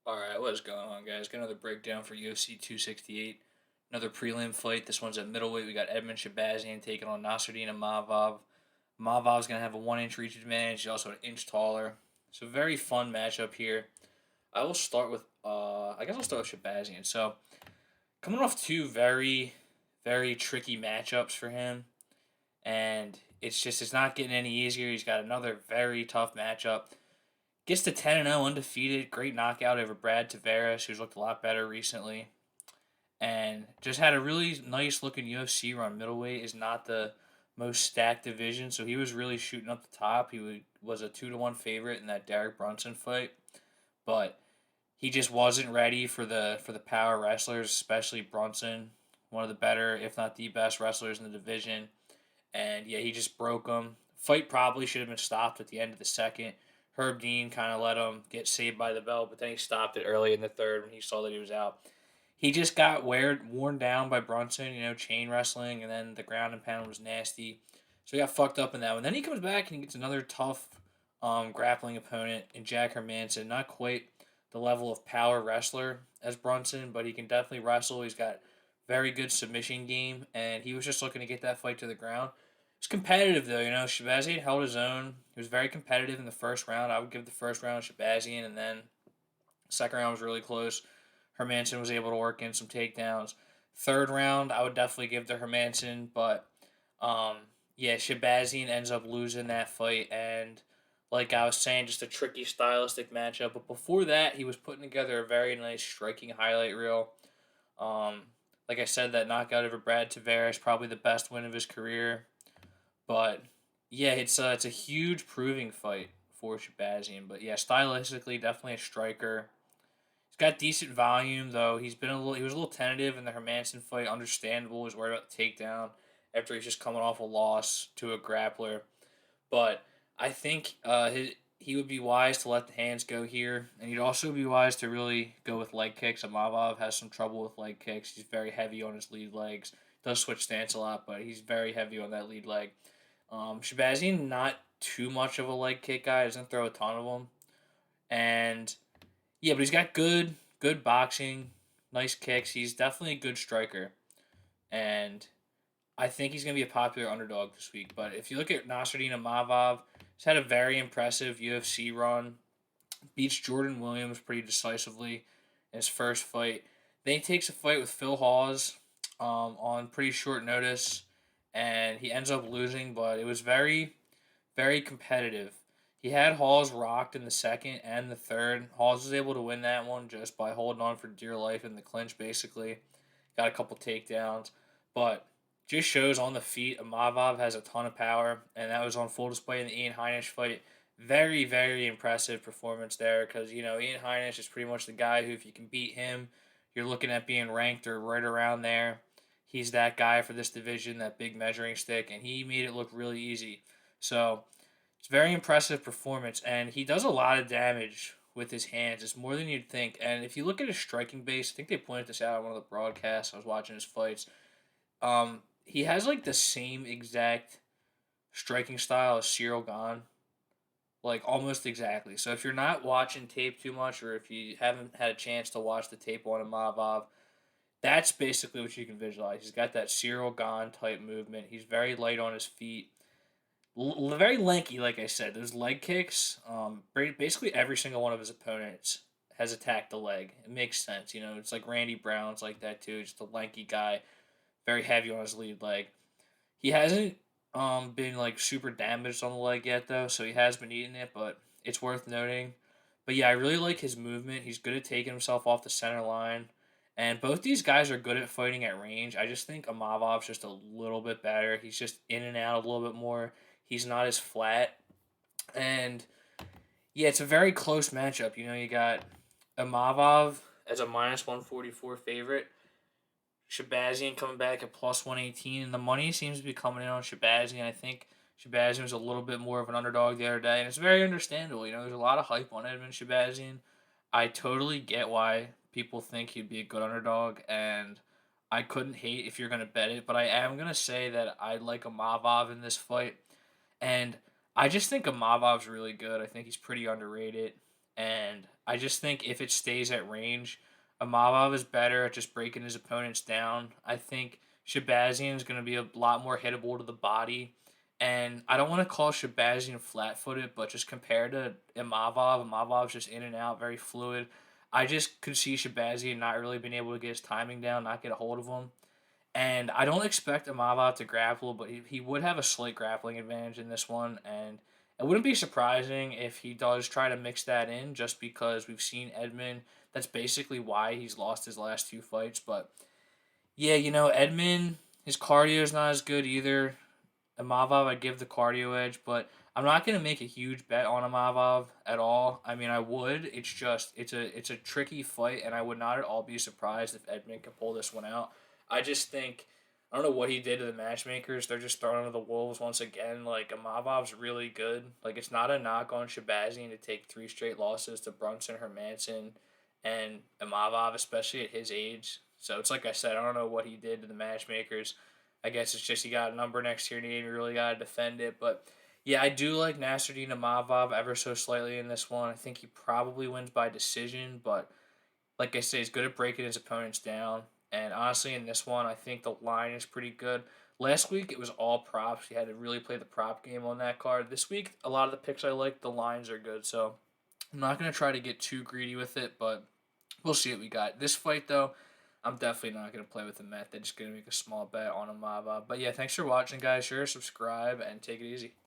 All right, what's going on, guys? Got another breakdown for UFC 268. Another prelim fight. This one's at middleweight. We got Edmen Shahbazyan taking on Nassourdine Imavov. Imavov's going to have a 1 inch reach advantage. He's also an inch taller. So, very fun matchup here. I will start with, I guess I'll start with Shahbazyan. So, coming off two very, very tricky matchups for him. And it's not getting any easier. He's got another very tough matchup. Gets to 10-0 undefeated. Great knockout over Brad Tavares, who's looked a lot better recently. And just had a really nice looking UFC run. Middleweight is not the most stacked division, so he was really shooting up the top. Was a 2-1 favorite in that Derek Brunson fight, but he just wasn't ready for the power wrestlers, especially Brunson, one of the better, if not the best wrestlers in the division. And yeah, he just broke him. Fight probably should have been stopped at the end of the second. Herb Dean kind of let him get saved by the bell, but then he stopped it early in the third when he saw that he was out. He just got worn down by Brunson, chain wrestling, and then the ground and pound was nasty. So he got fucked up in that one. Then he comes back and he gets another tough grappling opponent in Jack Hermanson. Not quite the level of power wrestler as Brunson, but he can definitely wrestle. He's got very good submission game, and he was just looking to get that fight to the ground. It's competitive though, Shahbazyan held his own. He was very competitive in the first round. I would give the first round to Shahbazyan, and then the second round was really close. Hermanson was able to work in some takedowns. Third round, I would definitely give to Hermanson, but um, yeah, Shahbazyan ends up losing that fight, and like I was saying, just a tricky stylistic matchup. But before that, he was putting together a very nice striking highlight reel. Um, like I said, that knockout over Brad Tavares, probably the best win of his career. But yeah, it's a huge proving fight for Shahbazyan. But yeah, stylistically, definitely a striker. He's got decent volume though. He was a little tentative in the Hermanson fight. Understandable. He's worried about the takedown after he's just coming off a loss to a grappler. But I think he would be wise to let the hands go here, and he'd also be wise to really go with leg kicks. Amavov has some trouble with leg kicks. He's very heavy on his lead legs. Does switch stance a lot, but he's very heavy on that lead leg. Shabazian, not too much of a leg kick guy. Doesn't throw a ton of them, and yeah, but he's got good boxing, nice kicks. He's definitely a good striker, and I think he's going to be a popular underdog this week. But if you look at Nassourdine Imavov, he's had a very impressive UFC run. Beats Jordan Williams pretty decisively in his first fight. Then he takes a fight with Phil Hawes on pretty short notice, and he ends up losing. But it was very, very competitive. He had Hawes rocked in the second and the third. Hawes was able to win that one just by holding on for dear life in the clinch, basically. Got a couple takedowns. But just shows on the feet, Imavov has a ton of power, and that was on full display in the Ian Heinisch fight. Very, very impressive performance there because, Ian Heinisch is pretty much the guy who, if you can beat him, you're looking at being ranked or right around there. He's that guy for this division, that big measuring stick, and he made it look really easy. So it's a very impressive performance, and he does a lot of damage with his hands. It's more than you'd think. And if you look at his striking base, I think they pointed this out on one of the broadcasts. I was watching his fights. He has like the same exact striking style as Cyril Gahn, like almost exactly. So if you're not watching tape too much, or if you haven't had a chance to watch the tape on Imavov, that's basically what you can visualize. He's got that Cyril Gahn type movement. He's very light on his feet. Very lanky, like I said. Those leg kicks, basically every single one of his opponents has attacked the leg. It makes sense, It's like Randy Brown's like that too. Just a lanky guy, very heavy on his lead leg. He hasn't been like super damaged on the leg yet though, so he has been eating it, but it's worth noting. But yeah, I really like his movement. He's good at taking himself off the center line. And both these guys are good at fighting at range. I just think Amavov's just a little bit better. He's just in and out a little bit more. He's not as flat. And yeah, it's a very close matchup. You got Imavov as a minus 144 favorite. Shahbazyan coming back at plus 118. And the money seems to be coming in on Shahbazyan. I think Shahbazyan was a little bit more of an underdog the other day. And it's very understandable. There's a lot of hype on Edmen Shahbazyan. I totally get why people think he'd be a good underdog. And I couldn't hate if you're going to bet it. But I am going to say that I like Imavov in this fight. And I just think Imavov's really good. I think he's pretty underrated. And I just think if it stays at range, Imavov is better at just breaking his opponents down. I think Shahbazyan is going to be a lot more hittable to the body. And I don't want to call Shahbazyan flat footed, but just compared to Imavov's just in and out, very fluid. I just could see Shahbazyan not really being able to get his timing down, not get a hold of him. And I don't expect Imavov to grapple, but he would have a slight grappling advantage in this one. And it wouldn't be surprising if he does try to mix that in just because we've seen Edmen. That's basically why he's lost his last two fights. But yeah, Edmen, his cardio is not as good either. Imavov, I give the cardio edge, but I'm not gonna make a huge bet on Imavov at all. I mean, I would. It's just it's a tricky fight, and I would not at all be surprised if Edmund can pull this one out. I just think I don't know what he did to the matchmakers. They're just throwing to the wolves once again. Like Imavov's really good. Like it's not a knock on Shahbazyan to take three straight losses to Brunson, Hermanson, and Imavov, especially at his age. So it's like I said, I don't know what he did to the matchmakers. I guess it's just he got a number next to your name. You really got to defend it. But yeah, I do like Nassourdine Imavov ever so slightly in this one. I think he probably wins by decision, but like I say, he's good at breaking his opponents down. And honestly, in this one, I think the line is pretty good. Last week, it was all props. You had to really play the prop game on that card. This week, a lot of the picks I like, the lines are good. So I'm not going to try to get too greedy with it, but we'll see what we got. This fight, though, I'm definitely not going to play with the method. Just going to make a small bet on a Mava. But yeah, thanks for watching, guys. Sure, subscribe and take it easy.